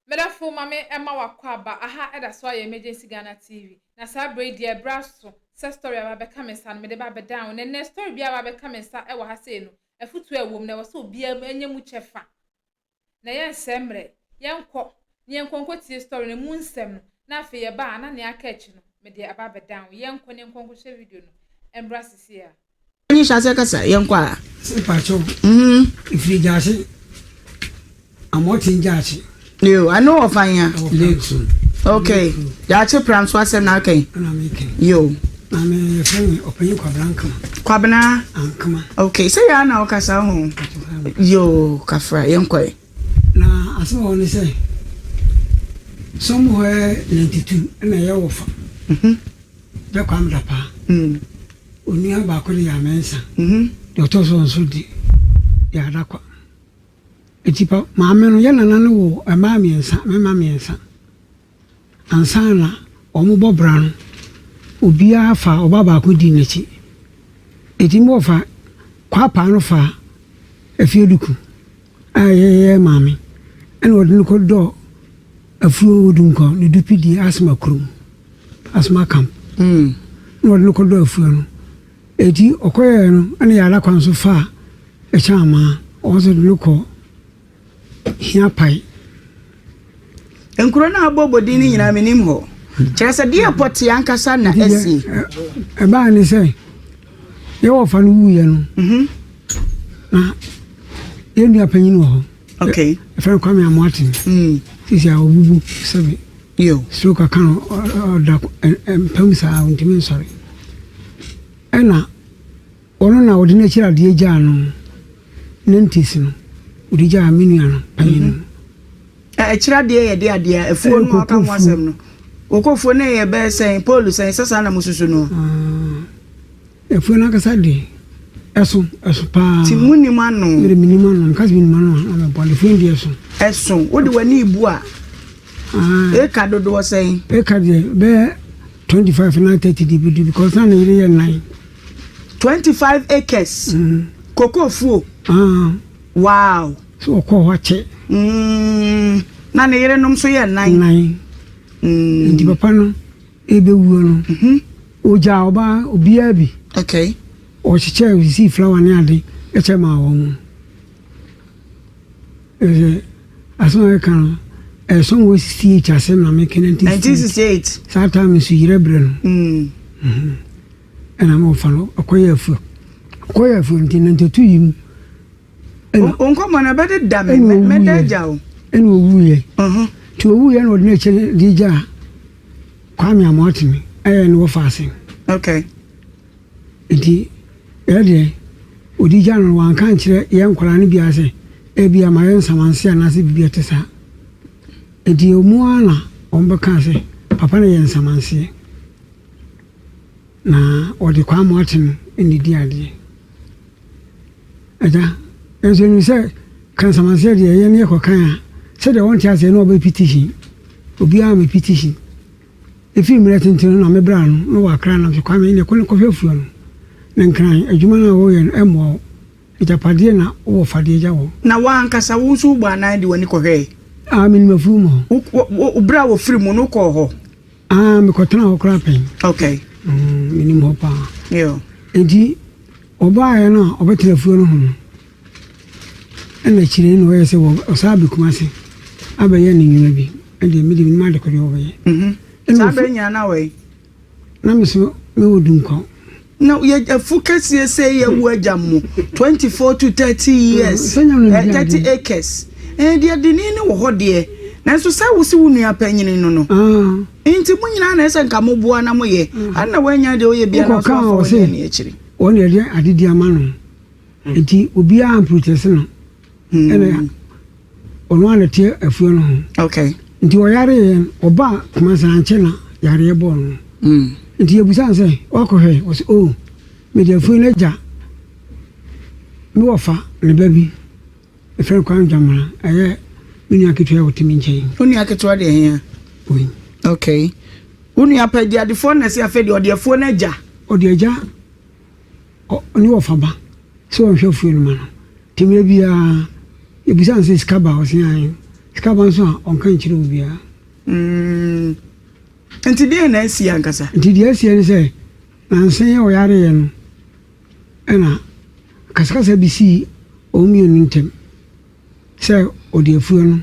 Medafo mame ema wakwaba aha eda so ya emergency Ghana TV na sa braid e braso se story aba be kamesa no me de ba be down na next story bia aba be kamesa e wa ha sei no efutu ewom na wo so bia enyemu chefa na yen semre yenko tie story na mu nsem no na afi ye ba na ne aka echi no me de aba be down yenko ne nkonko she video no embrasisi ya ni shase kasa yenko a se pacho ifri jase amotin jase yo I know of anya Lexus okay ya che pram so asem na okay na making yo na me friend open kwabna ankama okay say ya na okasa ho yo kafra yenko na aso woni say somewhere 92 na ya wofa de kwam da pa oni aba ko ya mensa de to so nso di ya da kwa etipa maame no ye nana no wo ama miensa mema miensa ansana omubo bra no obi afa obaba ko di nachi etimo fa kwa pa no fa afieduku ayeye maame ene odin ko do afuo odunko ne dupidi asma krum asma camp no odin ko do afuo no eti okoye no ene ya la kwanso fa e chama ozo luko hia pai enkuro na abobodi ni nyina menim ho chese die poti ankasa na esi ba ni say ye wo fa no wuye no na ye ndu apanyin wo okay fa kwa me amotin sisi a obubu sebe yo stroke kan da pamsa untimi sorry ena ono na odine kira de gya no nentisi no udija aminu no panyin kira de ye de ade afuo no aka mo asem no okofo na ye be sen polu sen sasa na mususu no afuo na kasa de eso pa ti munimo ano mere minimo no kasi minimo no na bo le fuo de eso wo de wani ibu a ka dodo sen ka de be 25 na 30 db because na ye 9 25 acres koko fuo wow so ko wache na ne yere nom so ye 9 ndi papa no ebe wuo no oja oba obi abi okay o chiche we see flower ne ade e che ma wo mu aso kan so we see chase na me ken 1968 sata su yire bre no ana mo fa no akoye afu nti 92 yim onko mo na bede da me da jawo eno wuye to wuye no de che di ja kwa mi amotimi no fasin okay nti de odi ja no wan kan kire ye nkwara ne bia se e bia ma yen samanse na se bibia tesa nti omu ana ombe kan se papa ne yen samanse na odi kwa amotimi ndi di ade aja enso ni se kan samanse de ye ne ko kan se de won tia se no be petition obi a me petition e fi mi retintin no me bra no wa kra na kwa me ne ko fefuo no nkran adwuma na wo ye emo ijapade na wo fade ja wo na wa ankasa wo su gba na de wani ko hwe mi mafu mo wo bra wo firi mo no ko ho mi ko tana ho kra pen okay mini mo pa yo edi oba ye no obetelefuo no ho ena chire no ye se wo osabi kumase abaye ni nyuna bi ende mi de mi ma de ko yo ye sabe nya na we na mi so me wodunko no ye focus ye say ye wo agam 24 to 30 years 30 acres dia de ni wo ho de na so sa wo si wo nua panyin no nti mu nyina na ese nka mo boa na mo ye ana wanya de oye bia na so afọ ye ni ekiri won ye adidi ama no nti obi a protest no ene ono ana tie afuo no okay nti o yare oba kuma san chena yare bo no nti ebusan se wakohwe o se o me de afuo na ja me wofa ne baby e fe kwa njamara aye mini aketwa wotimi nchen oni aketwa de hia oi okay oni apedi ade fo na se afedi o de afuo na ja o de ja oni wofa ba so o hwe afuo no ma no timire bia ebusan se skaba o se an sika banso on kan chiri ubia nti dia na asi ankasa nti dia asi ne say na nsen ye o yare ye no ena kasakasa bisi o mi ontem say o de afuo no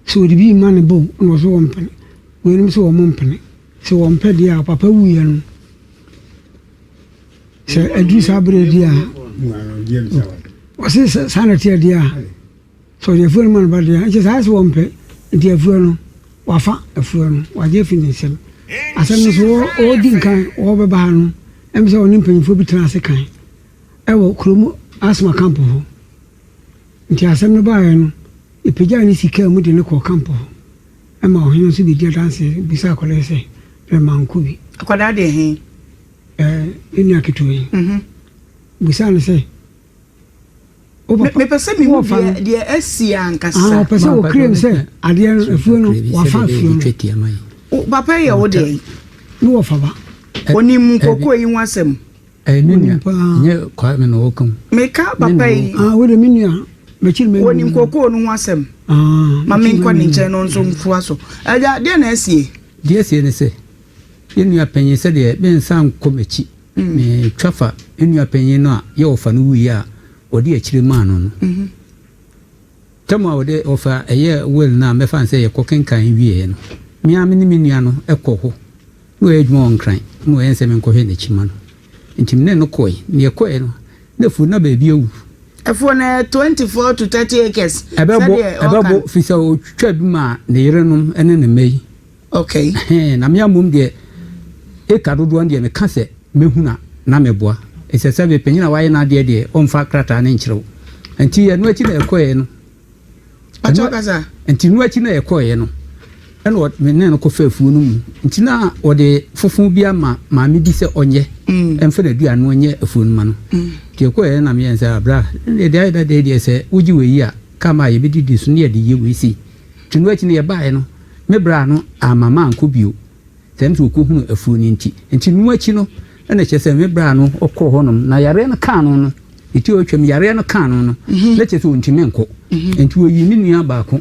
so de bi man bo no so wo mpene we nim so wo mpene so wo mpe dia papa wuye no say adrisa abre dia wasi sanity dia so de afuo man ba dia je sa so wo mpe dia afuo no wafa afuo no waje finisem asem no so o di nkan o be ba no em se oni mpanyfo bi tena se kan e wo kromo asma campo ho nti asem no ba no ipeja ni sika mu de ne ko campo ho ama o hin so bi dia dance bi sa kole se be manku bi akwada de hin eni aketo yi bi sa ne se me pese mi wo de asi ankasa pese o cream se ade afuo no wafa afuo no papa ye wo de no wafa ba oni mu kokko yi wasem minua nye kwa me no okun me ka papa yi wo de minua me chiri me oni kokko no wasem ma me nko ni nche no nso mfua so aja de na asie ne se minua panyin se de ben san komechi me twafa minua panyin no a ye ofa no wi a odi akire ma no tama ode ofa eye wel na me fan se ye kokenkan wie no mi amini minua no ekoho no edwuma onkran no ense me nkohwe na chima no ntimne no koi ne ekoi no na fu na ba bi ewu efo na 24 to 30 acres ebebo fisa o twa bi ma ne yerenom ene ne mei okay na me amom de eka dodo ande me ka se mehuna na meboa esese be penyina waye na de omfa krata na nkyerɛw enti ye no achi na ekoi no Pachokaza. Enti no achi na ekoi no eno me ne no ko fafu no mu nti na ode fofo bia ma me bi se onye emfa na dua no onye afu no ma no ti ekoi na me yense abra de se uji we yi a kama ye bi di so ne ye de ye we si ti no achi na ye bae no me bra no amama anko bio sem so ko hunu afu ni nti no achi no ena chese me bra no okọ honom na yare no kan no iti otwem yare no kan no na chese ontime nko enti oyi ni nua baako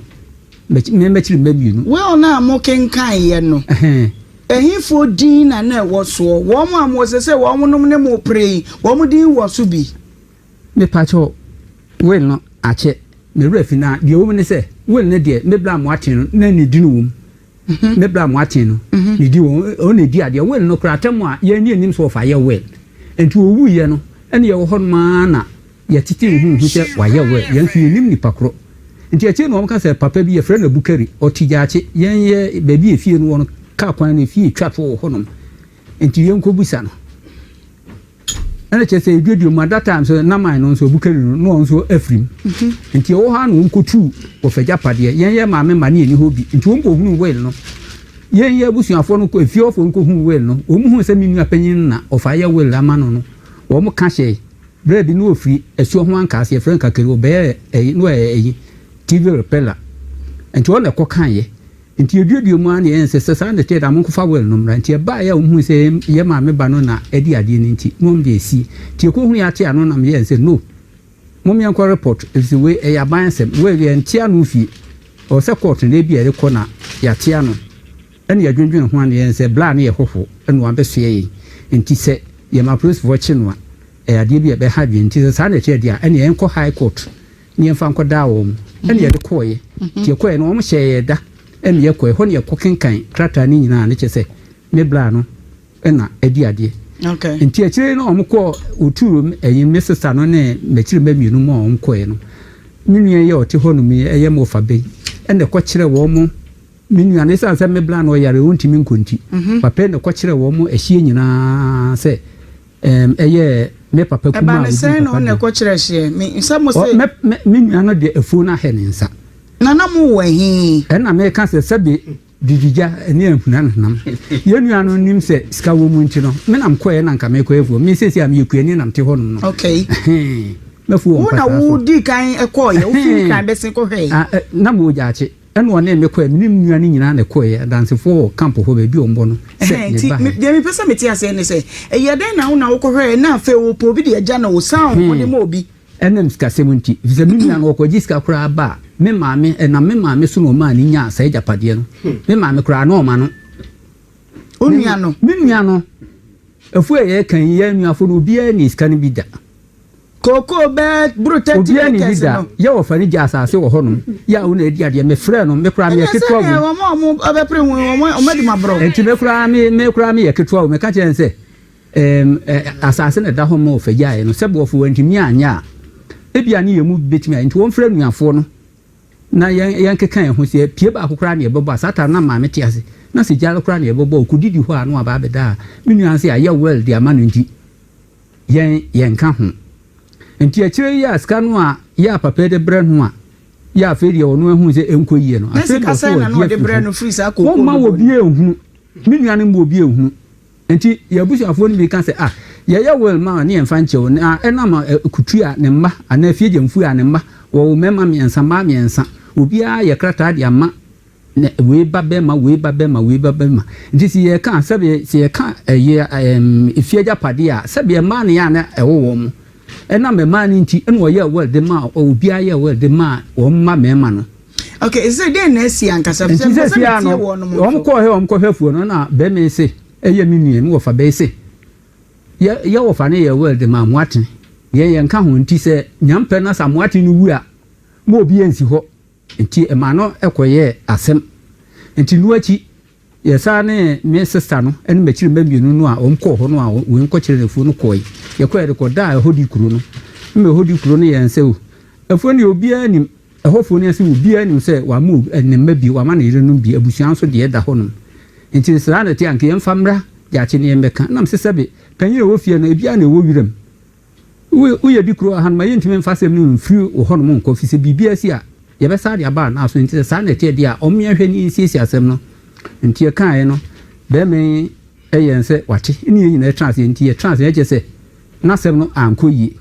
me mechiri mabinu we ona mo kenkan ye no ehifo din na wo so wo mo amosese wo mo nom ne mo pray wo mo din wo so bi me pacho we no ache me refi na de wo ne se we ne de me bra mo achen na ni dinu wo me bra mo achen no ni di wo o ne di ade we no kratam a ye ni anim so fa ye we enti owu ye no ene ye wo hon ma na ye titi hu se wa ye we ye nsu nim ni pakro nti ache no ka se papa bi ye frɛ na bukari otijaache yen ye baby efie no wono ka kwan na efie twato honom nti yen ko busa no ana che se edudu ma that time so na man no so bukari no so afrim nti wo ha no nkotu wo fagya pade yen ye ma me ma ne ni hobi nti wo mpo hunu wel no yen ye busuafo no ko efie ofo nko hunu wel no o mu hu se minua panyin na ofa ye wel ama no no wo mo ka hye bread no ofri esuo ho anka se frɛ nka kere obe no eyi TV repeller enti wona ko kan ye enti edudu mu an ye nse sesa na te da mo kofa wel no mra enti ba ya hu se ye ma me ba no na edi ade ni enti mo mbe esi ti ko hu ya te ano na me ye nse no mo me anko report is we e ya ban sem we ye enti anu fi o se court na bi e ko na ya te ano ene ya dwendwen ho an ye nse bla na ye hofo ene wa be so ye enti se ye ma police for chinwa e ade bi e be ha bi enti sesa na te dia ene ye enko high court ni enfa nko da wo ene ye de koye ti koye no mo hye da ene ye koye ho ne ye kokenkan krata ni nyina ne chese me bla no ena edi ade okay nti akire no mo ko oturu eyin me sister no ne mekire mamienu mo on koye no minua ye oti ho no mi eye mo fa be ene ko kire wo mo minua ne sanse me bla no yare ontimi nkonti papa ne ko kire wo mo ahie nyina se eye me papa kuma eba ne sen no ne ko kire hye me nsa mo se minua no de afu na he ne nsa na na mo wahi ena me ka se sabe didija ene anfuna nam yenua no nim se ska wo mu nti no me nam koye na nka me koye fu me sesi am yekuani nam te honom no okay me fu wo na wo di kan ekoye wo fi kan be se ko hwe na mo jaache ene one me koye me nim nua ni nyina na koye dance for camp ho be bi ombo no se ne ba de me pesa me ti ase ne se ye den na wo ko hwe na afa wo po bi de agya na wo sound wo ne mo obi enem ska semunti visa minua no ko jiska kura ba me maame na me maame so no ma ni nya sa ejapade no me maame kura no ma no onua no minua no efu ye kan ye nuafo no bia ni ska ni bida koko be brutati obia ni bida ye wo fani ja asase wo ho no ya wo na edi ade me frɛ no me kura me ketwa wo mo abepre wo di mabro enti me kura me ye ketwa wo me ka chen se asase na da ho mo fa ja ye no sebo fo wantimi anya ebia ne yemu betimi enti won frɛ nuafo no na yan kekan ho se pie ba akokra ne bebo asata na ma meti ase na se jalo kra ne bebo okudidi ho anu aba beda minuanse aye well dia ma no nti yan ka ho enti akire ya ska no a ya papa de bre no a ya aferi ono hu se enkoyie no aferi ka sa na no de bre no free sa kokko ma wo bie ehunu minuane mo bie ehunu enti ya busuafo ni ka se ya well ma ne emfa nchewo na enama kutua ne mma ana afie je mfu ya ne mma wo mema miensa ma miensa obia ye krata de ama ne we ba be ma ndisi ye kan sabe se ye kan ye ifie japade a sabe ye ma ne ya na ewo mu ena me ma ni nti eno ye well de ma obia ye well de ma wo ma mema no okay is it then esi ankasa se no wo ko he fuo no na be me se eye minue mi wo fa be se ye wo fa ne ye well de ma muaten ye nka ho nti se nyampe na samuaten no wu a mo obi ensi ho nti ema no ekoye asem nti nuachi ye sa ne me sister no ene mechiri mamienu no a omko ho no a we nko kire nefu no koyi ye ko ere da hodi kuro no me hodi kuro no ye nse o efu ne obi anim ehofo ne ase obi anim se wa mu enema bi wa ma na ire no bi abusuan so de da ho no nti sra na ti anke ye mfamra ya chi ne ye meka nam se sebe panyire wo fie no ebia na wo wiram uye di kuro han ma yentime mfasem no mfiri wo ho no nko fi se bibia si a ye be sa dia ba na so nti sa na tie dia omia hwe ni isi asem no nti e kan no be me eyense wate ni yin na trans nti e trans e se na sem no anko yi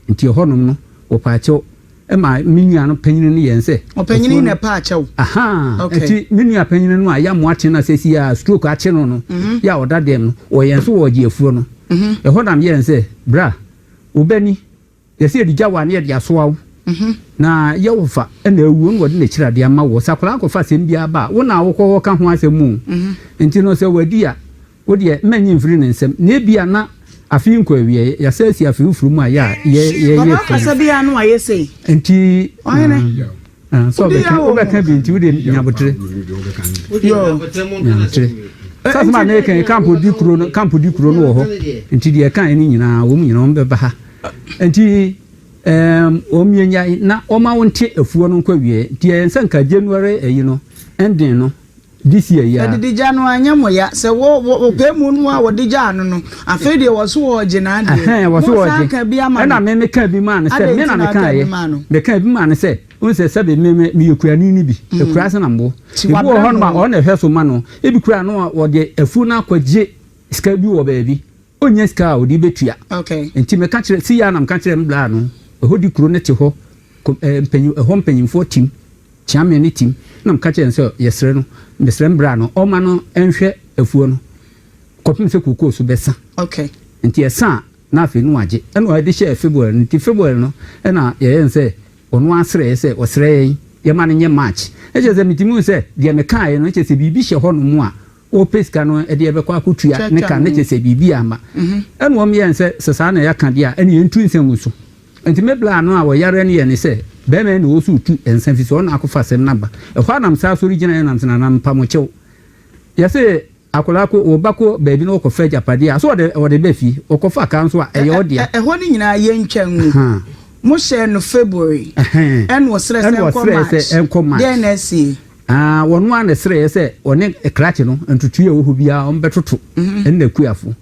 nti ho no no wo pa cho e ma minua no panyin ni yense o panyin na pa cho aha nti minua panyin no a ya mo ate na sesi a stroke a che no no ya oda dem no wo yenso wo je afuo no e ho dam yense bra obani yesi edi jawa ne edi asoawo na yewfa na ewu no wode na kirade ama wo sakora akofa sem bia ba wo na awokọ ka ho asemu enti no se wadi a wo de manyi mfiri ne nsem na bia na afi nkwa wie ya sesi afi ufuru mu aya ye asa bia no aye sei enti so be ka bi enti wo de nyabotre yo sasma na eken campo di kuro no wo ho enti de kan ni nyina wo mu nyina wo be ba ha enti omienya na oma wonte afuo no kwa wie tie nsanka January eyi no ending no this year ya de January nyamoya se wo pemu no a wo de janu no afi de wo so wo gina de wo so wo gina na me ka bi man se me na me ka ye me ka bi man se un se sabe me yekura ni bi ekura se na mbo ibu ho no ma o na hwe so ma no e bi kura no wo de afu na akwaje ska bi wo ba bi onya ska o di betua okay enti me ka kire si ya na me ka kire mbla no hodi kuro ne te ho mpanyimfo tim chiame ne tim na mka che nso yesre no mesre mbra no o ma no enhwe afuo no kopim se kuko so besa okay nti esa na afi no age eno ade hye February nti February no na ye nse ono asre se osre ye ma ne nye March eje ze mitimu se de me kai no che se bibi hye ho no mu a o peska no e de be kwa kutua ne ka ne che se bibi ama eno om ye nse sesa na ya ka dia ene ye ntu nsem so enti mebla no a wo yare ne ye ne se be me no osu tu ensan fi so na akofa sem naba e kwa nam sa so original enam tena nam pamochew ye se akola ko obako baby no ko fa japade a so wo de be fi o ko fa kan so a e ye odia e ho ni nyina ye ntwan mo share no February en wo stress en ko match DNC wonu an sere se one krache no ntutu ye wo bia on betoto en na kuafo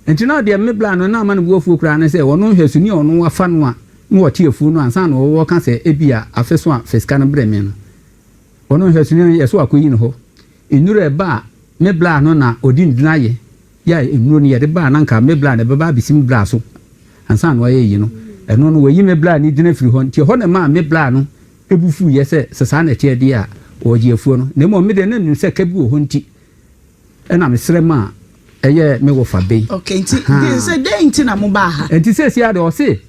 enti na de mebla no na man buofu kura ne se wono hwesuni ono afa no a no wote afu no ansa no wo ka se ebia afeso a feska no breme no wono hwesuni yeso akoyi no ho enure ba mebla no na odin dinaye ya enuro ne ye de ba na nka mebla ne baba bisim bla so ansa no aye yi no eno no wayi mebla ni dina firi ho nti ho ne ma mebla no ebufu ye se sesa na tie de a oji afu no ne mo me de na nim se kabi ho nti ena mesre ma eye me wo fa be okay nti say dey nti na mo ba ha nti say sia de o say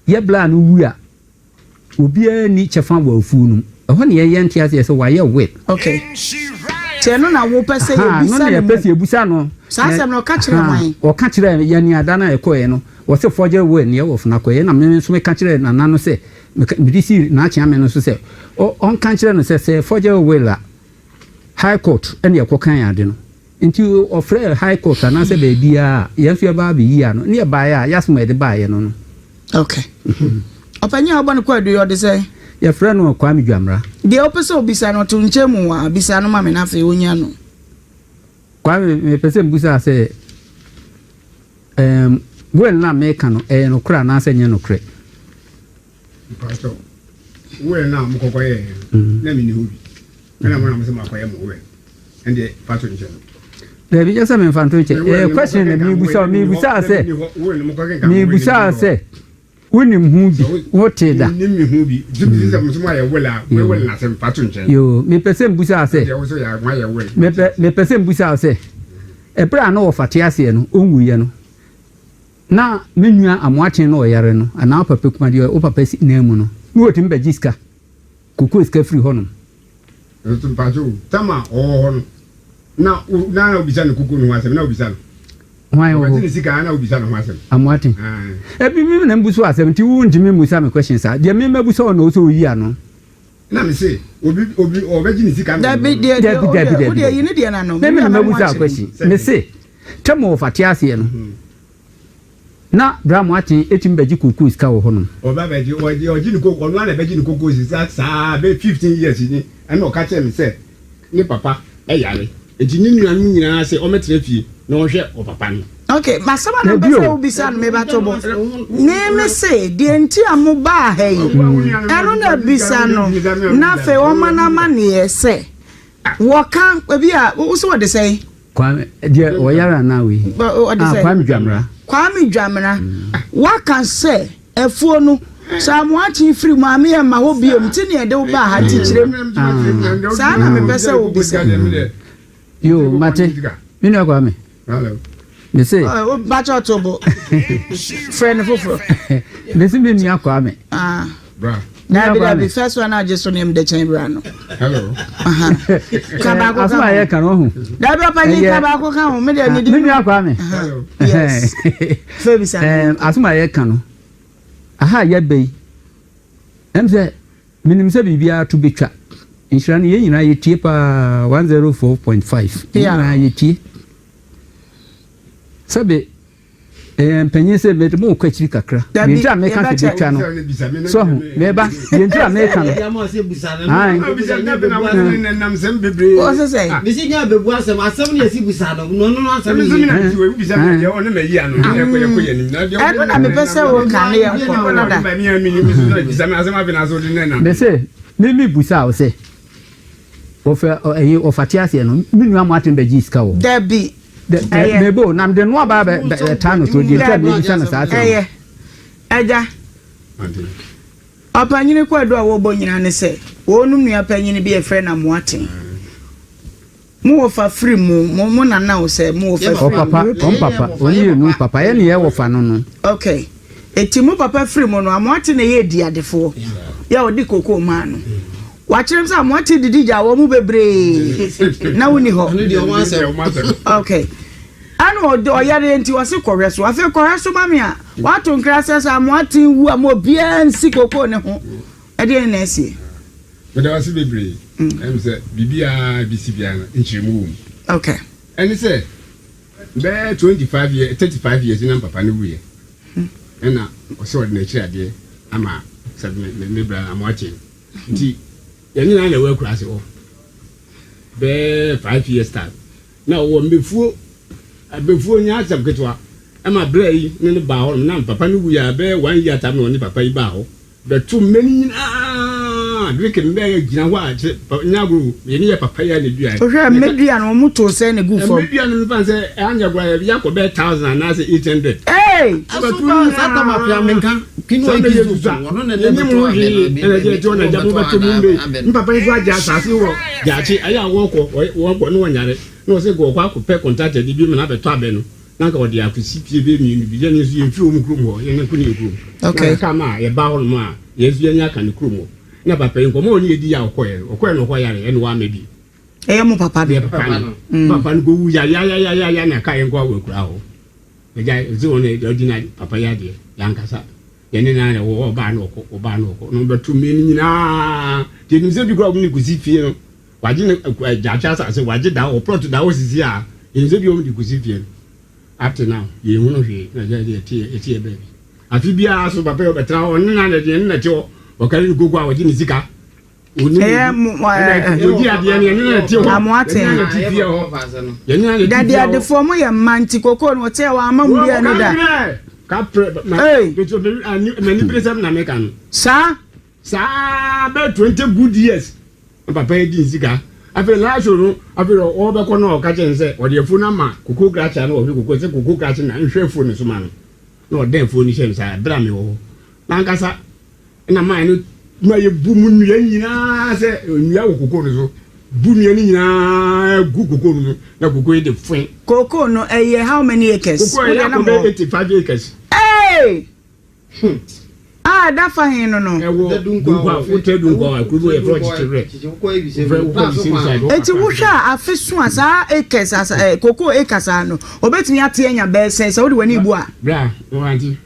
ye bla no wu a obi ani chefa wa afu no ho ne ye ntia se wa ye wit okay te no na wo pese ye bisa no na pese ebusa no sa asem no ka kire man o ka kire ye ni ada na ekoye no wo se forger we ne wo funa koye na me so me ka kire na no se me disi na achia me no so se on ka kire no se forger we la high court ene ekokan ya de no nti ofre high court na se be bia ye fia ba bi ya no ne ba ya yasma de ba ye no okay opanya obo ne kwadu yo de say ye frɛ no Kwame Dwamra de opese obisa no to nchemu wa bisa no ma me na fe onya no Kwame me pese mbusa sɛ wel na me ka no no kra na sɛ nye no kre pastor wel na mo kokoye na me ni hobi na mo na mo se makoye mo wel ende pastor nche no de bi jasa me fanto che question na mi busa sɛ wonim hu bi wote da nim mi hu bi jibi se mo se ma ye wel a wel na se pastor nche yo me pese mbusa sɛ me pese mbusa sɛ ebra na wo fate ase no onwu ye no na menua amoachen no oyare no ana papa kuma de o papa si na mu no ni wotim ba jiska kuku iska free hono to pajo tama hono na obisa no kuku no asem na obisa no why o ni sika na obisa no asem amoachen ebi mi na mbuso asem ti wu ndimi musa me question sa de me mabuso no so yi ano na me say obi obeji ni sika da bi de you need na no me mabuso question me say tamo fate ase no na bramo atin etim beji kuku iska wo hono oba beji oji ni kuku onu na beji ni kuku sa be 15 years ni ana o ka che me say ni papa yare eji ni nua nu nyina se o metre fie na o hwe o papa no okay masaba na be say obisa no me ba to bo ne me say de enti amoba ha yi eno na bisa no na fe o mana mane se wo kan bi a wo so what they say Kwame de o yara na we Kwame Dwamra Kwame Dwamra waka say efuo no Samuachi free mama e ma ho biom ti ne de wo ba ha ti kirem sa na me pese wo bisa yo mate minu Kwame hello me say o ba cha to bo friend foforo me say me nua Kwame bra na be first one I just on him the chamber no hello kabako asuma ye kan ho da be pa ni kabako kan ho me de ni me nua Kwame yes febisa asuma ye kan no aha ye bei emse minim se bibia to betwa inshira ne ye nyina ye tie pa 104.5 nyina ye tie sabe penye se me mo kwa chiri kakra me ntra me kan se betwa no so me ba ye ntra me kan ai nam sem bebre o se say me si nya bebu asem ne asi busa no no asem ni na ti bisa me de ono me yi ano ye ko ye ni na de e na me pese wo kan ye ko na da me mi mi bisa me asem abina so de na me se me busa o se o fe o fatia se no minu amatin be jiska wo Debbie mebo nam de no aba be tano to di twa be bisa na sa ase eja opanyini kwadu a wo bo nyina ne se wonum nua panyini bi e frɛ na moaten mu wo fa free mu na na wo se mu wo fa free papa oni nu papa ye ne ye wo fa no no okay eti mu papa free mu no amoaten ye di adefo ya odi koko ma no wachirem sa moaten didi ja wo mu bebre na woni ho okay anu o yare nti wase koreso afi koreso mami a wato nkrasa sa moaten wu am obia nsi koko ne ho e de na esi but I was bebre em say bibia bisibia na nchiremu okay and say be 25 years 35 years na papa ne wuye na o se odi na chiri ade ama sabe me bra amoachen nti yani na we kura se o be 5 years time na wo mbefuo nya asem ketwa ama bra yi ne ba ho na papa ne wuya be 1 year time no ne papa yi ba ho be too many drink mbe gina ho a nyago yeni ya papa ya ne dua o hwe medua no mu to se ne gu fo medua no mfa se anya gwa ya ko be 1000 na se 800 asuba sata mafia menka kino ikizu wono ne ne to je to na jabu ba to mbe papa yi aja asase wo jachi aya wo ko no wanyare no se go kwa ko pe contact di bi me na be to abe no na ka odi akusi pie be mi bi je ne so ye fi o mu krum ho ye ne ko ne krum okay ka ma ye ba ho no a ye su anya ka ne krum ho na papa yin ko mo ni edi ya okoye no ho yare ene wa mebi mo papa de papa no go wu ya na ka yin ko wa kura ho e ja zo ne ordinary papa ya de yankasa ye ne na wo ba no ko no betu me ni na de ni se bi ko ni kusi fie no waje ne ja cha sa se waje da o plot da o sisi a ye se bi o ni kusi fie up to now ye hu no hwe na ja de tie baby afi bia so papa o betra o ne na de ne te o kare gogo a waje ni sika oni oji ade ne ne te o amoate ye ne ne dadi ade fo mo ye manti koko no te wa ama mu bia no da ka to many present na mekan sa be 20 good years papa e di sika afi la so no afi o be ko no ka chense o de fu na ma koko gracha na o fi koko se koko gracha na nhwe fu ni so ma no na o den fu ni shem sa bra me wo na nkasa na ma no ma ye bu mu nua nyina se nua wo koko no so bu nua ni nyina gu koko no na koko e de fun koko no how many acres koko e na 85 acres that fine no dunko fote dunko akubo e project re eti wo hwa afesu asa acres asa koko acres ano obetumi ate anya be sense wo de wani bu a bra wo anti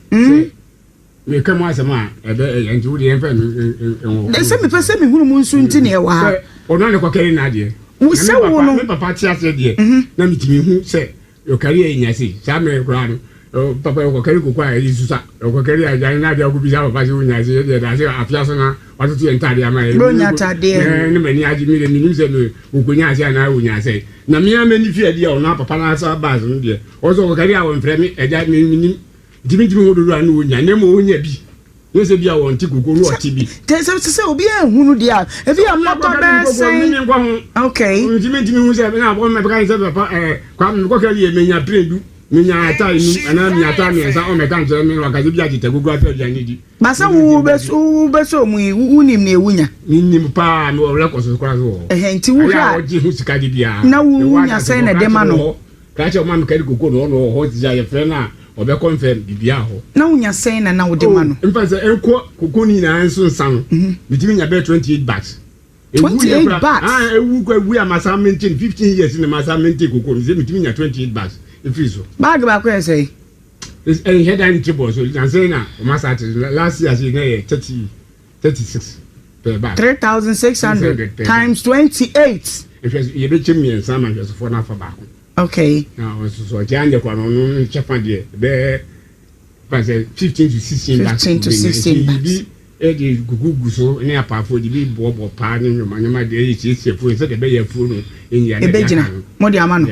we come asema ebe yanti wo de enfa no se me pese me hunu mu nsu nti ne e wa ha ono ne kokere na de wo se wo no papa ti ase de na mitimi hu se yo kare e nyase sa me kura no papa ko kare ko kwa yi susa ko kare ya na dia ko bisa papa si unya se de da se afia so na wato tu entade ama e ronya tade ne mani aji mi de minim se no ukonya se na unya se na mi amani fi ade ya ona papa na sa baz no de o so ko kare ya won frɛ mi eja mi minim dimi wo do anu unya ne mo unya bi yo se bia won ti gugu no oti bi te se obi ehunu dia e bi amoto be sen okay dimi hu se na bo me bra se papa kwa me ko kare ye menya predu minya ata ni ana mi ata mi esa o me kan je mi wakazi bia jite gugu ata bia ni di basa wo be so mu unim na ewunya nim pa mi o rekoso kwa so nti wo hwa o ji hu sika di bia na wo unya sen na de ma no ka che o ma me kare gugu no ho ti ja ye frɛ na o be confirm bibia ho na unya sen na wo de ma no in fact enko gugu ni na nso nsa no bitimi nya be 28 bags 28 bags ewu kwa ewu amasa maintain 15 years in amasa maintain gugu ni bitimi nya 28 bags ifiso bag ba ko say is any head and table so you can say na o masa last year say na 36 per bag 3600 times 28 if you be chimney and some just for na for back okay now so jande kwa no chefa de be pass 15 to 16 bags 15 to 16 bags e di gugu so ne apafo di bi bobo pa ne nyoma de e chi fo se de be ye fo no enyi ane e bejina mo di ama no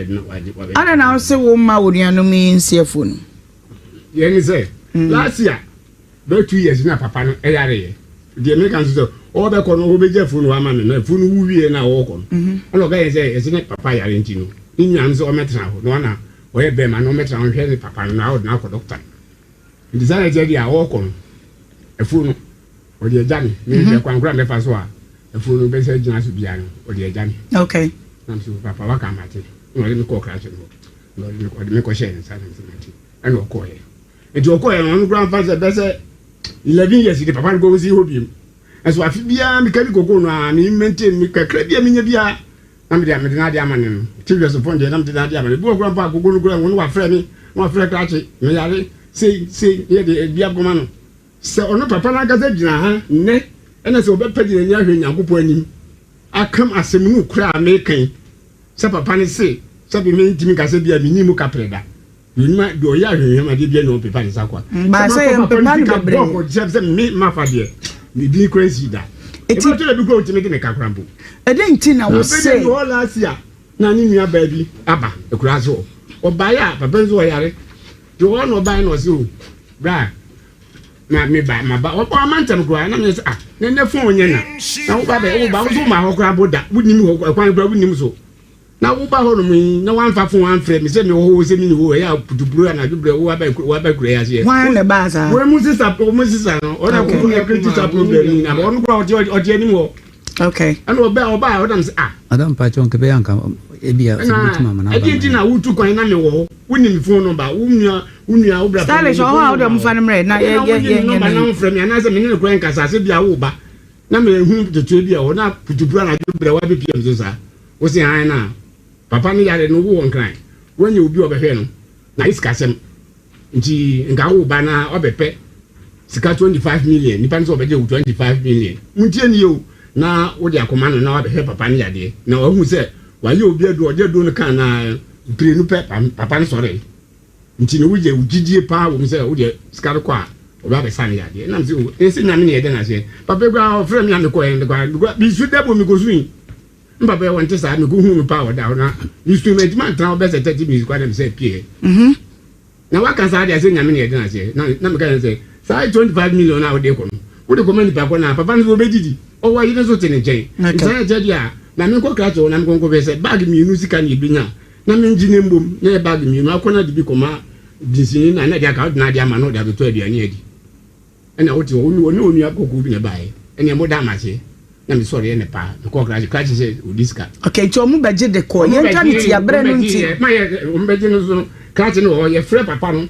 ana na se wo ma wo nuanu mi nsiefo no ye ni say last year be 2 years na papa no e yare ye de me kan so o be ko no o be je fo no ama me na fo no wuwie na wo ko no ana ga ye say e ne papa yare nti no nyan so o metra ho no na o ye be ma no metra ho hwe ne papa no na o na ko doctor ndi say je dia wo ko no e fo no o de jani mi je kwankura me fa so a e fo no be say jina so bia no o de jani okay nam so papa wa ka mate no le mi ko kra che no le mi ko share sa na mate and o ko ye e do ko ye no grandfather be say 11 years the papa go see hobby and so afi bia mi kali gogo no a mi maintain mi kakra bia mi nya bia na mi na dia amane no tv so phone de na mi na dia amane bu grandpa gogo no grandpa no wa frɛ mi no wa frɛ kra che me yare say ye de bia goma no se ono papa na gaza gina ha ne ena se obepadi na nya hwe nyankopɔ anim akam asem no kura amekan se papa ne se se bi me ntimi kase bia mi nimu kapreda yunma do ya hwe ma de bia no pepa ne sakwa ba se yem pepa ne bebre ko se me ma fa de mi bi crazy da eti to le bi ko ntimi de ne kakrambo e de nti na wo se o la sia na ni nua ba bi aba e kura so oba ya papa nzo yare do ono oba na o se o bra na me ba ma ba o mantam kura na me say ne phone nya na wo ba be wo ba wo ma ho kura boda wunim ho kwan kura wunim so na wo ba ho no mi na wan fa phone wan frɛ me say me ho se mi ni wo ya putuburu na dubre wo ba kura ya se wan ne ba sa wo mu sister no o na ko na critical problem na ba onu kura o je ni wo okay ana o ba o dam say adam pa chon ke be yanka ebia na edi na wutu kwan na me wo woni mi phone number wunua obra stylish o ha o dem fa number na ye na no frame ya na se me ne kwan kasa se bia wo ba na me hu tutu bia wo na putupura na dobra wa bpm so sa wo se han na papa ni yare no wo nkran wonye obi obehwe no na iska sem nti nga wo ba na obepe sika 25 million nipa nso obeje 25 million muntie ni yo na wo dia akoma no na obehwe papa ni yade na wo hu se wa ye obi adu ode do no kan na prenu pe papa ni sore nti ni wo je ugidie pa wo se wo de sika ko a oba be san yade na mse o ese na me ne yede na se papa gwa ofre me ande ko en gwa bi su debo mi ko suin papa e wonte sa me ko hu mi pa wo da na instrument man tra be se 30 minutes kwa dem se pie na waka sa dia se nyame ne yede na se na me ka se sa 25 million na wo de ko no wo de ko mani pa ko na papa no be didi o wa yide so tene jen sa je dia na me ko kra cho na me ko be se bag mi nu sika ni ebinya na me ngine mbom na bag mi nu akona di bi ko ma disini na dia ka na dia ma no dia to aduane adi ena wo ti oni akoko bi na bae ena mo da ma se na me sorry ene pa me ko kra se odiska okay to mu beje de ko ye ntanti ya bre no nti ma ye o beje no so kra se no ye frɛ papa no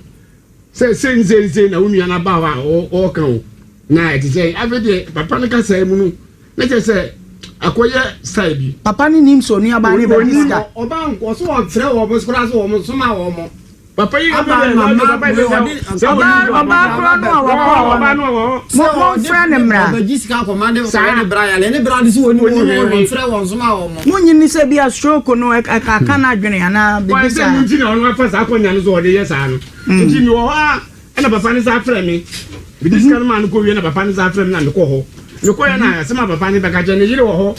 se na onu na ba wa o kan o na e ti say avede papa no ka sai mu no na je say akoye sai bi papa ni nim so nu aba ni be diska oba nko so o frɛ wo mo skora so wo mo so ma wo mo papa yi oba kro no awa mo frɛ ne mra ba jisika commande sa ne bra ya ne bra di so woni frɛ wo so ma wo mo mo nyini se bia stroke no aka na adwene ana bibisa wa se no no fa sa akonya no so o de yesa no nti mi wo ha na papa ni sa frɛ mi bi diska no man ko wie na papa ni sa frɛ mi na ko ho ne ko ya na se ma papa ni ba ka je ne yire wo ho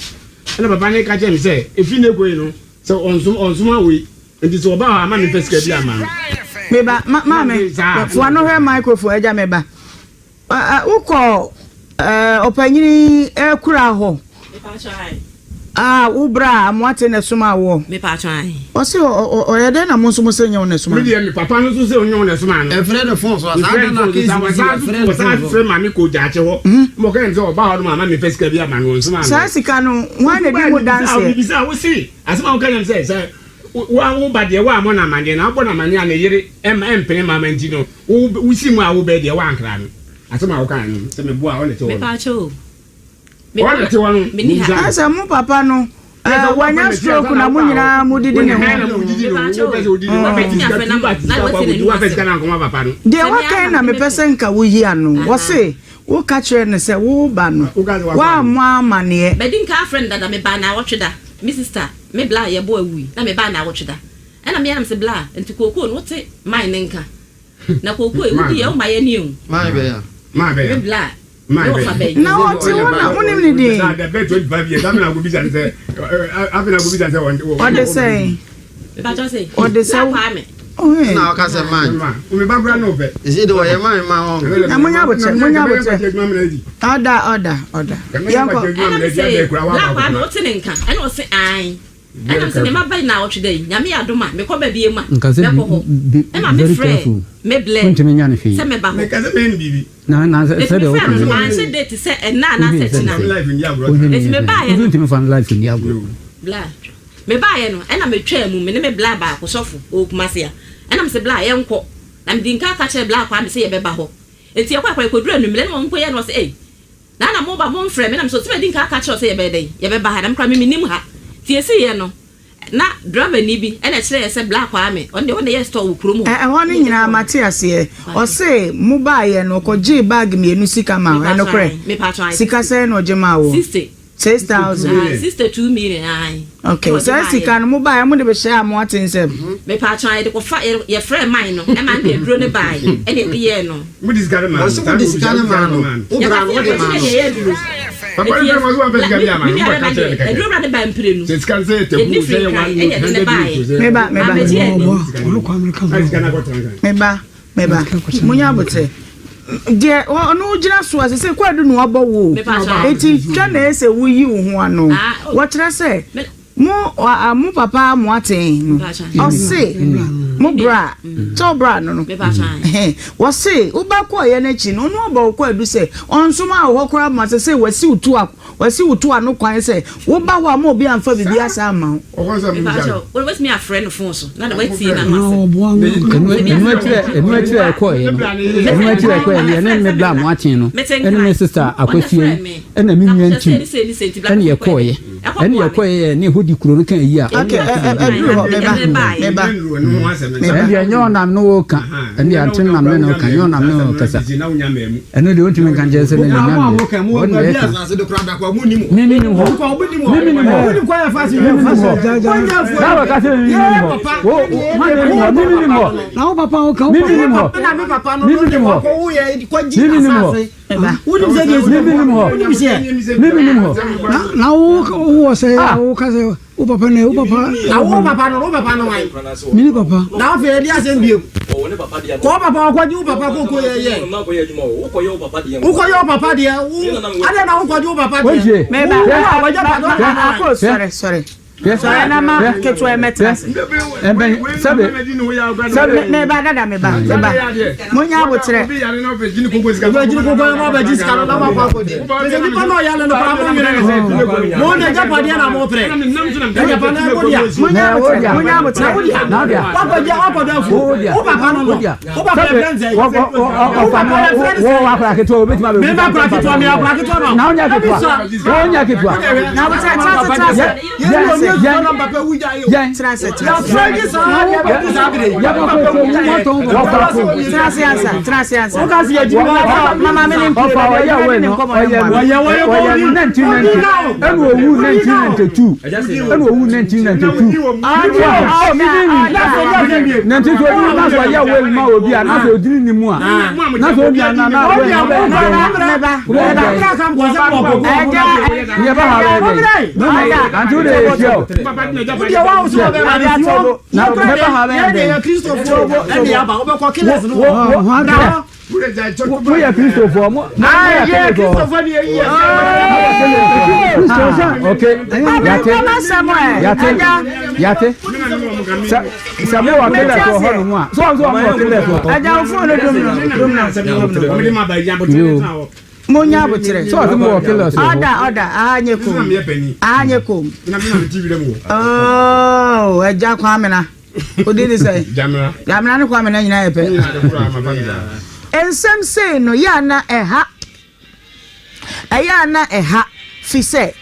na papa ni ka je mi se efi ne ko yi no se onsum awi nti so ba ha ma ni peska bi ama meba mama fo no he microphone eja meba uko opanyini ekura ho ubra amwate na suma wo me pa twan o se o yede na mo nso se nyew na suma me de mi papa no so se onyew na suma no e frɛ de fon so sa na kesi frɛ ma mi ko jaache ho mo ka nze o ba ho ma mi peska bi ama no suma no sa sika no wan na bi mo dance e bisa wo si asema o ka nyam se wa wo ba de wa mo na manje na bo na manje na yire empene mama nti no wo si mu a wo ba de wa ankra no asema wo kan no se me bua o le te wo me pa cho me o le te wo no asa mu papa no wanya stroke na mu nyina mu didi ne de wa kan na me pese nka wo yi anu wo se wo ka kire ne se wo ba no wa mo amane be din ka friend da me ba na wo tweda mi sister me bla ye bo awu na me ba na wo tweda ena me am se bla enti kokoo no te mai nenka na kokoo e wudi ye o maye ni o mai be ya me bla na oti wona unim ni di na be 25 years amina go bisa se afina go bisa se what they say ba jo say what they say na o ka se man o me ba bra no be isi do ye man ma on na munya boche order yanko na kwa no te nenka ena o se ai ena se me mabai na o tweda yi nyame adoma me ko ba bie ma me ko ho ena me frɛ me blend se me ba ho me ka se me bibi na se de o ko an se date se ena na se tina life ni agro esi me ba ye no fan life ni agro bla me ba ye no ena me twa mu me ne me bla ba ko sofo o kuma se ya ena me se bla ye nko na me dinka ka che bla kwa me se ye be ba ho enti ye kwa ko dura no me ne mo nko ye no se eh na mo ba mo mfrɛ me na me so se me dinka ka che se ye be dey ye be ba ha na me kra me nim ha tiesi ye no na driver ni bi ena kire se black ame on the store wo kromo ho ni nyina Matias ye o se mu ba ye no ko ji bag mi enu sika ma eno kre sika se no je ma wo 6,000 62 million ai okay so sika no mu ba ye mu de be share mo atensem me pa try de ko fa ye friend mine no e man de dro ne bai e de ye no mu discard man o se mu discard man o bra wo de man papa ni mo zo pesa bia man mo ka tere e dro bra de ba mpire nu se discard se te ku se ye wan me ba olu kwa America me ba munya bote de onu gira so ase se kwadu no obo wo eti twa na ese wuyi wo ho ano wo kire se mo papa mo aten o se mo bra to bra no wo se wo ba ko ye na chi no no ba ko adu se onso ma wo kora ma se wasi utu no kwan se wo ba wa mo bi amfa bibi asa ama wo wait me a friend phone so na wait see na enu atire ko ye na me bla mo aten no enu me sister akwafie ena me nwa nti enu ye ko ye ni hodi kuro no kan yi a enu ya nyo nam no ka enu ya tin nam no ka nyo nam no ka sa enu de ontimi kan je se ne nyam mimi ni ho ko ya fasi na wa ka se mimi ni ho na o papa o ka mimi ni ho ko u ye ko ji na sa uni se mimi ni ho na o se o ka se o papa ne o papa no wai mini papa na fe dia se mbiem ko papa ko ji o papa ko ye o ko yo papa dia ade na o ko ji o papa dia me ba sorry na ma keto emetas sabe me ba dada me ba mo nya abotre jini ko no ba jisi kana na ma ko de me ni pa no ya le no pa mo ngire mo na ja pa dia na mo pre ya pa na ko dia mo nya abotre na dia wa ko da fu o papa no o papa friends e wo wa pra keto o betima be me ba pra keto me pra keto no na nya keto na abotre papa ni ja dia wa so be ma dia to na me ba ha be ya Christopher e dia ba o be ko killers no wo ya Christopher mo na ya Christopher ni yi okay yate Samuel wa kele to ho no a so mo kele to aja phone dum na o mi ma ba ya bo tire na o mo nya abotre so mo kele so order anye kom na me TV le mo oh eja kwa amena odini say jamra ne kwa amena nyina ye pe ensem say no ya na eha fi say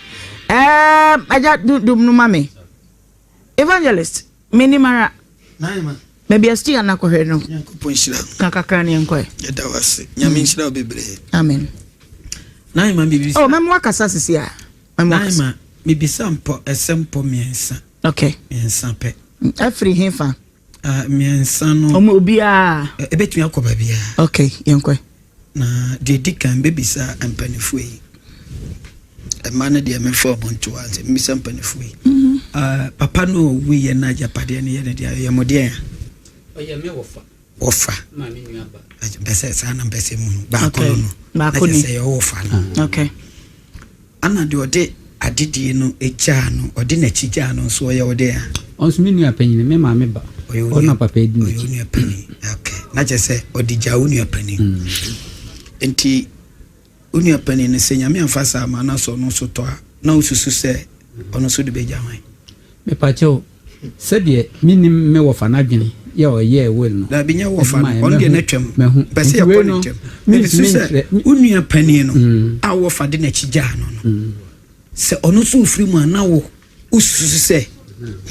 aja dum no mame evangelist minimara naima maybe asti ana ko hwe no yankopon shira kakaka ne enko yeda wase nyame shira obebre amen naima bibi oh memo akasa sisi a naima bibi sampo esempo miensa okay miensa pe afri hefa miensa no omo obi a ebetumi akoba bia okay yenko na de dikan bebisa ampanifu yi emane de me for bonto ase mi sampanifu yi papa no wi ye na japade ne ye ne dia ye modie ya oye me wofa ma mi nuaba bese sana bese mu ba ko no ba ko ni se wofa no okay ana de ode adidie no echa no ode na chija no so ye ode ya onso mi nua panyin me ma me ba ona papa edi ni nua panyin okay na je se ode ja nua panyin enti nua panyin ne se nyame amfasa ma na so no so to na ususu se ono so de be jamai me pacho sebe minim me wofa na dwene ye o ye wel no da binya wofa on de na twam pese yakọ ne twam me bisu se unua pani no a wofa de na chija no se ono so ofri mu ana wo ususu se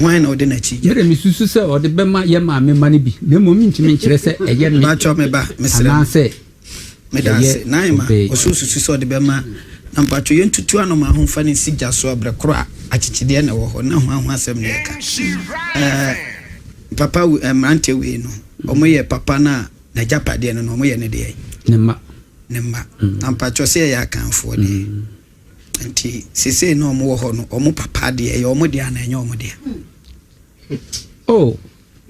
hwan na ode na chija ye me susu se ode be ma ye ma me ma ne bi na mo ntimi nkire se eye me na cho me ba mesre na se me da se naima osusu se ode be ma na mpacho ye ntutu anoma ho fa ne sigya so abrekro a achichide na wo ho na ho asem ne ka papa mante we no omoye papa na japade no omoye ne de ne ma na mpacho se ya kanfo de nti sese no omo wo ho no omo papa de ye omo de ana enye omo de oh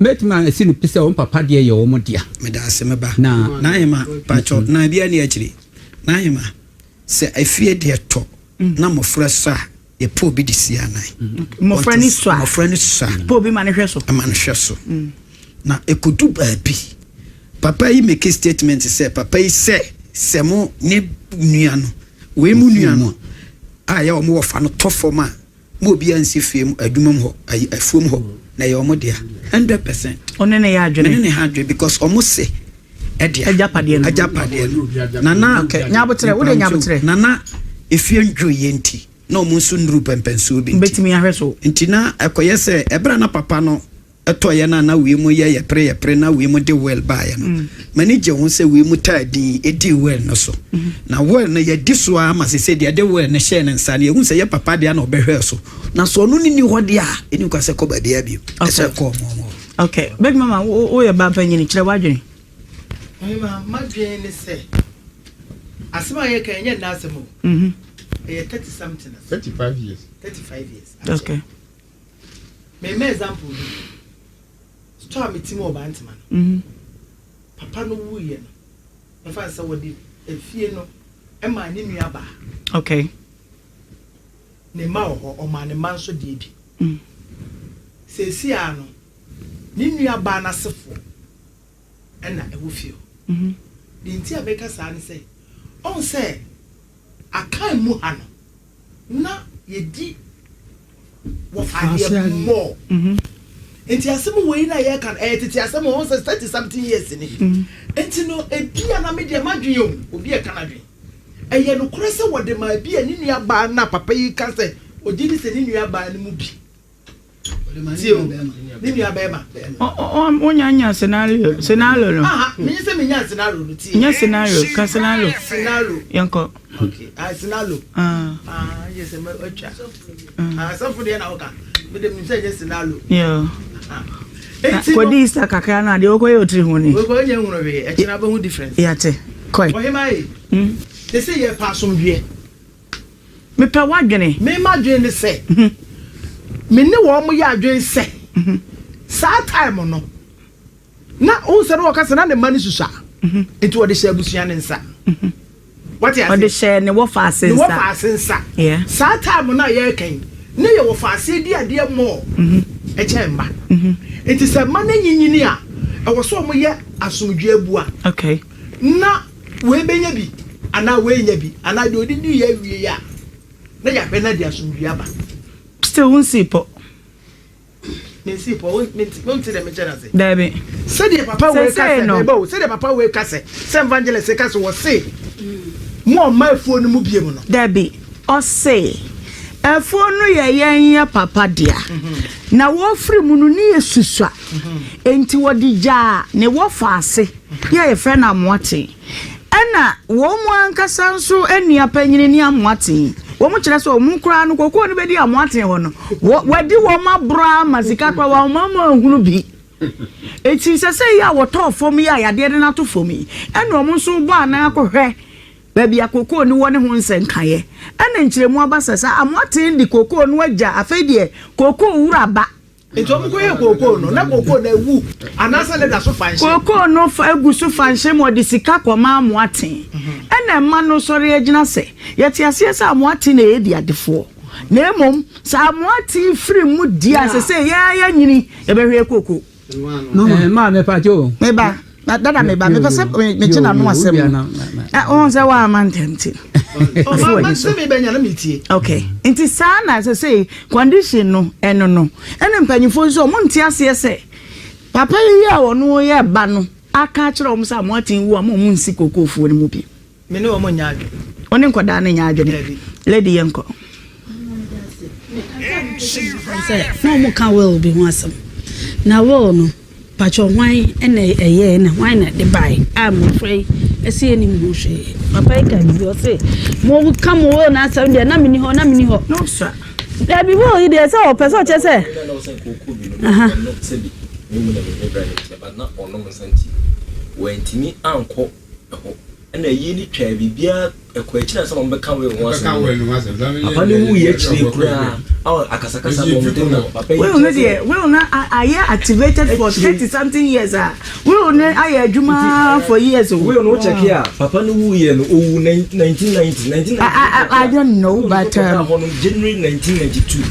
metma esinu pese omo papa de ye omo de me da se me ba na yema pacho na bia ne akiri na yema se afie de to na mo fresa ye po bi di si anan mo friend so po bi manhwe so na ekodu baabi papa yi make statement say papa yi say mo ne nua no we mu nua no aya o mo wo fa no to form a mo obi ansi fiem adumam ho afuom ho na ye o mo dia 100% onene ya adwene ne ha adwe because o mo se edia ajapade no nana nyabotre wo de nyabotre nana efie ndwo yenti na o mo nso nduru pempenso bi betimi ahwe so ntina ekoye se ebra na papa no etoye na we mu ye pre na we mu de well ba ya no manage ho se we mu tadi edi well no so na well na ye di so ama se de well na share nsa na ehun se ye papa de na obehwe so na so no ni ho de a eni kwa se ko ba de abi ese ko mo okay big mama wo ye ba panyi ni kire wadwen mama madwen ni se asema ye kan ye na asemo ye 30 something 35 years okay me example store me timo ba ntima papa no wu ye no me fa se wodi efie no e ma ni nua ba okay ne ma ho o ma ne man so de bi se si ano ni nua ba na sefo e na e wo fie di nti abeka sa ne se on se akan mu ha no na ye di wo fa ye mo enti asem wo yi na ye kan tete asem wo se 30 something years ni enti no ebia na me de madwen o obi e kan adwen eye no kure se wo de ma bia ni nua ba na papa yi kan se oji ni se ni nua ba ni mu bi ni nua ba ma o nya scenario no me se me nya scenario no ti nya scenario yanko okay scenario yes me ocha so for dey na oka me de me say yes scenario yeah kodi isa kakra na de okoye otri hu ni okoye nhunu we e kina ba hu difference yate koi ohimai they say ye pasum dwe me pa wadwene me madwen ne se me ne wo mo ya adwen se sa time no na o se no kasa na ne mani susa enti wo de share busua ne nsa what you say o de share ne wo fa asensa yeah sa time na ye kan ne ye wo fa ase di ade mo e che mba enti se ma na nyinyini a e wo so mo ye asomdwe abu a okay na we benya bi ana we nya bi ana de odidi ye wie ya na ya pe na de asomdwe aba still won see po me see po won ti de me chana say dabi say de papa we kase no bo say de papa we kase say evangelist kase wo say mo ma efuo no mu bie mu no dabi o say efuo no ye yan papa dia na wo free mu no ni yesusua enti wodi ja ne wo faase ye friend amoate ana wo mu ankasa nso anua panyini ni amoate wo mu kire so mu kura no kokko no bedi amoate ho no wadi wo mabra masika kwa wo mama hunu bi eti sese ya wo to fom ya yade de na to fom ana wo nso bo ana akohwe baby akoko ni woni ho nsenkaye ana nkiremu abasasa amoate ndi kokko no agya afedie kokko wura ba eto mo koye kokko no na kokko na wu anasa le da so fanhye kokko no fa egu so fanhye mo de sika kwama amoate ana ma no sori agina se yete ase se amoate na edi adefo na emom sa amoate free mu dia se ya nyini e behwe kokko ma me pa jo me ba dada me ba me pese me china no asem on se wa man tempting ma se me benya na metie okay nti sana se condition no eno no ene mpanyifo so mo ntia se papa yi a wono ye ba no aka kire om sa mo atin wu am mo nsi kokofu ni mu bi me ne wo mo nya adwe oni nkoda na nya adwe lady yenko no mo kan will be wasam na will no pacho hwan ene eye na hwan na de bai am free ese ni mu hwe papa ka bi o se mo come will na asam de na mini ho no sir there be will you there say o person che say aha but not on no santi when timi anko ho and a yearly try bibia a question as someone become once. Papa no we actually cry. Our akasakasa will not I activated for 30 something years. Will not I juma for years. We will not check here. Papa no we and 1990. I don't know, but January 1992.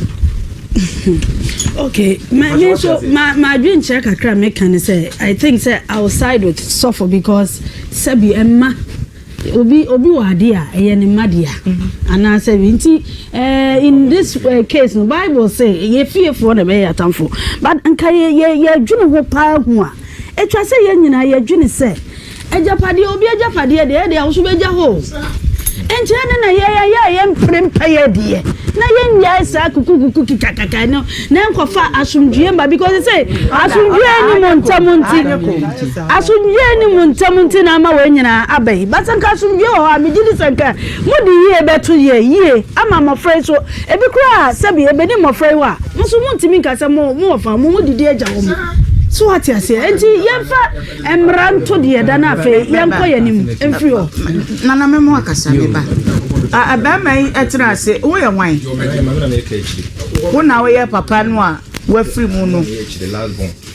Okay, my dream check I can say I think say I'll side with suffer because Sebi Emma obi wadia eye ni madia and I say in this case no Bible say ye fearful na be atamfo but nka ye dwene ho pa ho a etwa say ye nyina ye dwene say ejapade obi ejapade de wo so beja ho enche na ye mprempa de na ye nya sa kuku kikakaka no na enkofa asumdue mba because say asumdue ni montamunti na ma we nyina abai basanka asumdue ho amigidi sanka mudi ye beto ye ama mofrey so ebi kura sabi ebeni mofrey wa musu muntimi nkasa mo ofa mo didi agya wo so ati ase enti yemfa emranto de da na afa yemko yanim emfri ho nana memo akasa meba abama etra ase wo ye wan wo na wo ye papa no a wa free mu no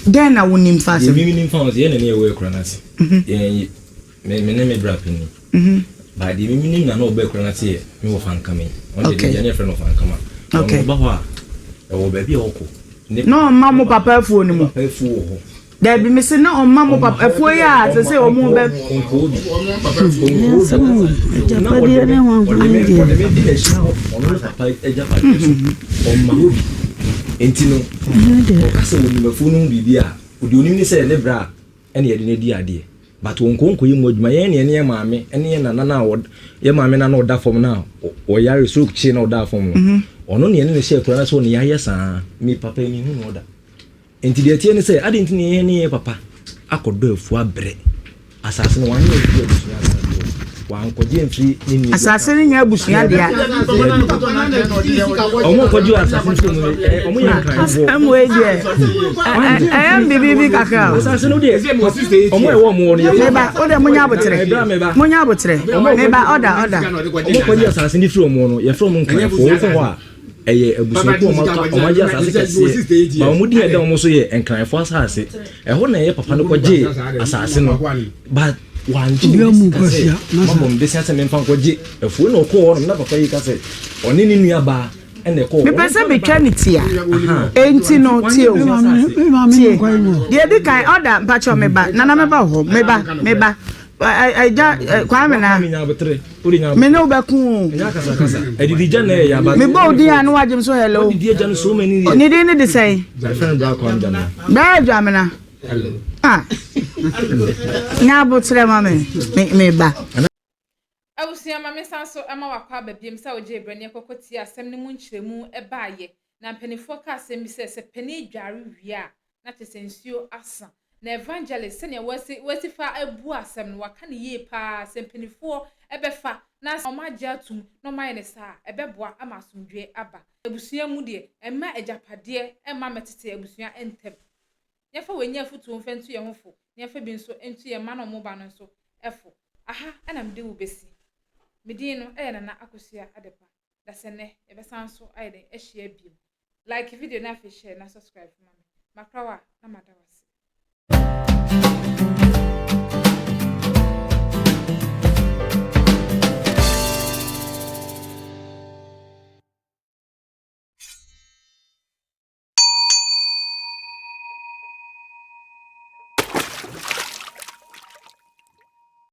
den na wonim fa ase me nim fa ose ye na ne we kura na se me bra peni ba di me nim na no be kura na se me wo fan kame on de ya ne friend of fan kama okay ba ho a wo ba bi oko no mama papa afuo ni mu there be me say no mama papa afuo ya say o mu be entino o kase wo ni mafu no bibia o de onim ni say ne bra ene ye de ne di ade but won konko yi mu adwuma ye ne maame ene ye nana na wo ye maame na no da fom na o yare so chi na o da fom no ono ne ne she kura na so ne ya yesa mi papa mi hu no da enti de tie ne say ade enti ne papa akodo afu abre asase no wan ye wan koje mfiri ni asase ni nya abusua dia omo koju asase ni omo ya kan am we dia am bibi kaka asase no de omo e wo mo no meba o de munya abotre meba order omo koju asase ni firi omo no ye firi omo nkan fo ho a eye abusuku omo ja asase kese ba omo di eda omo so ye nkan fo asase e ho na ye papa no koje asase no but wan mu kosia na mom de sense me fan koje afu no ko ho na papa yi kase oni ni nua ba ene ko me pesa be trinity a enti no tio de de kai order pacho meba nana meba ho meba ja kwame na me no ba ku kasa edidi ja na ya ba me bo di anu wajem so hello edidi ja no so many ni de ne de say friend bra ko anja na ba ja me na na botre mame me ba awusia mame sanso ema wakwa babiem sa oje brane kokoti asem ne mu nkyeremu ebaaye na mpanifo ka asem bi se pani dware wia na tesensuo asa na evangelist se ne wasi fa abu asem no waka ne ye pa sempanifo ebefa na omaje atum no maye ne sa ebeboa ama asomdwe aba abusua mu de ema ejapade ema metete abusua entem yefa wenya futu mfentu ye hofo yefa bi nso entu ye ma no mo ba no nso efo aha ana mde wo besi medin no na akosua adepa da sene ebesan so ayde ehia biem like video na fa share na subscribe for me makrawa na madawase